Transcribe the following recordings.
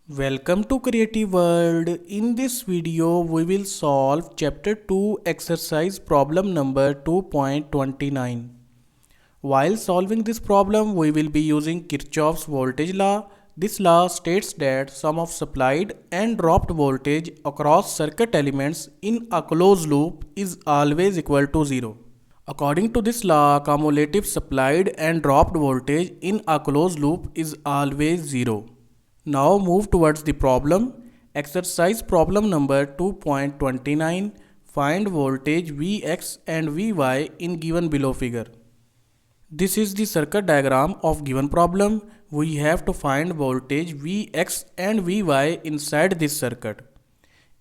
Welcome to Creative World. In this video, we will solve Chapter 2 exercise problem number 2.29. While solving this problem, we will be using Kirchoff's voltage law. This law states that sum of supplied and dropped voltage across circuit elements in a closed loop is always equal to 0. According to this law, cumulative supplied and dropped voltage in a closed loop is always 0. Now move towards the problem. Exercise problem number 2.29. Find voltage Vx and Vy in given below figure. This is the circuit diagram of given problem. We have to find voltage Vx and Vy inside this circuit.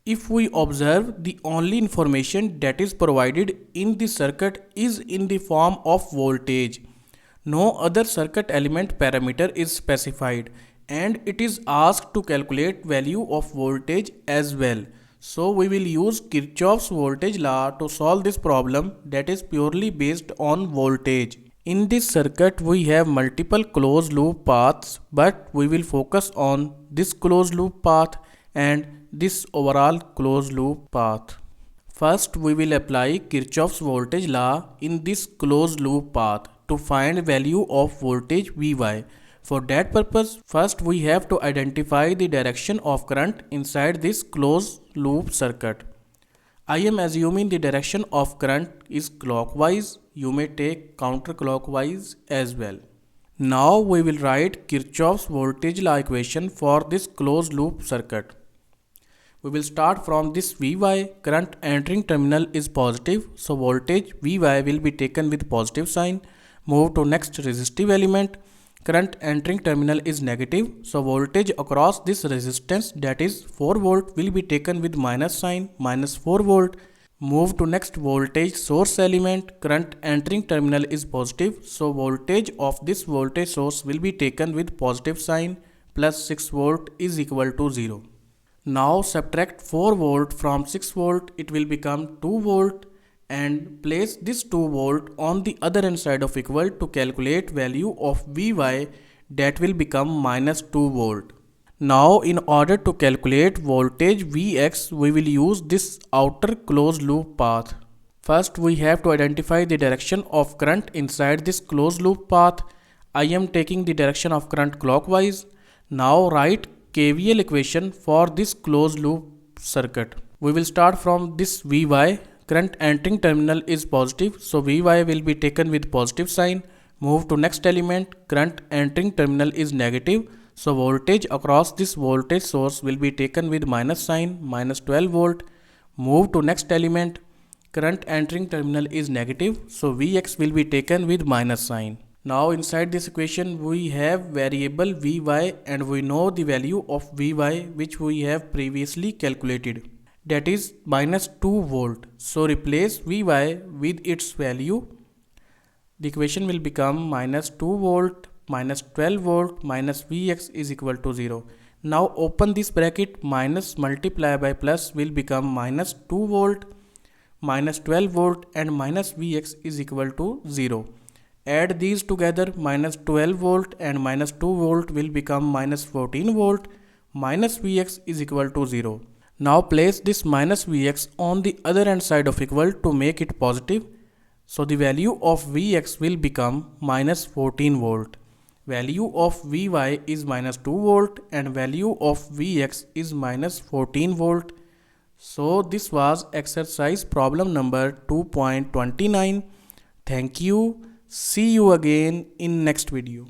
If we observe, the only information that is provided in the circuit is in the form of voltage. No other circuit element parameter is specified, and it is asked to calculate value of voltage as well. So we will use Kirchoff's voltage law to solve this problem that is purely based on voltage. In this circuit we have multiple closed loop paths, but we will focus on this closed loop path and this overall closed loop path. First we will apply Kirchoff's voltage law in this closed loop path to find value of voltage Vy. For that purpose, first we have to identify the direction of current inside this closed loop circuit. I am assuming the direction of current is clockwise. You may take counterclockwise as well. Now we will write Kirchoff's voltage law equation for this closed loop circuit. We will start from this Vy. Current entering terminal is positive, so voltage Vy will be taken with positive sign. Move to next resistive element. Current entering terminal is negative, so voltage across this resistance, that is 4 volt, will be taken with minus sign, minus 4 volt. Move to next voltage source element. Current entering terminal is positive, so voltage of this voltage source will be taken with positive sign, plus 6 volt is equal to 0. Now subtract 4 volt from 6 volt, it will become 2 volt. And place this 2 volt on the other hand side of equal to calculate value of Vy, that will become minus 2 volt. Now in order to calculate voltage Vx, we will use this outer closed loop path. First we have to identify the direction of current inside this closed loop path. I am taking the direction of current clockwise. Now write KVL equation for this closed loop circuit. We will start from this Vy. Current entering terminal is positive, so Vy will be taken with positive sign. Move to next element. Current entering terminal is negative, so voltage across this voltage source will be taken with minus sign, minus 12 volt. Move to next element. Current entering terminal is negative, so Vx will be taken with minus sign. Now inside this equation we have variable Vy and we know the value of Vy which we have previously calculated, that is minus 2 volt. So replace Vy with its value. The equation will become minus 2 volt minus 12 volt minus Vx is equal to 0. Now open this bracket, minus multiply by plus will become minus 2 volt minus 12 volt and minus Vx is equal to 0. Add these together, minus 12 volt and minus 2 volt will become minus 14 volt minus Vx is equal to 0. Now place this minus Vx on the other hand side of equal to make it positive. So the value of Vx will become minus 14 volt. Value of Vy is minus 2 volt and value of Vx is minus 14 volt. So this was exercise problem number 2.29. Thank you. See you again in next video.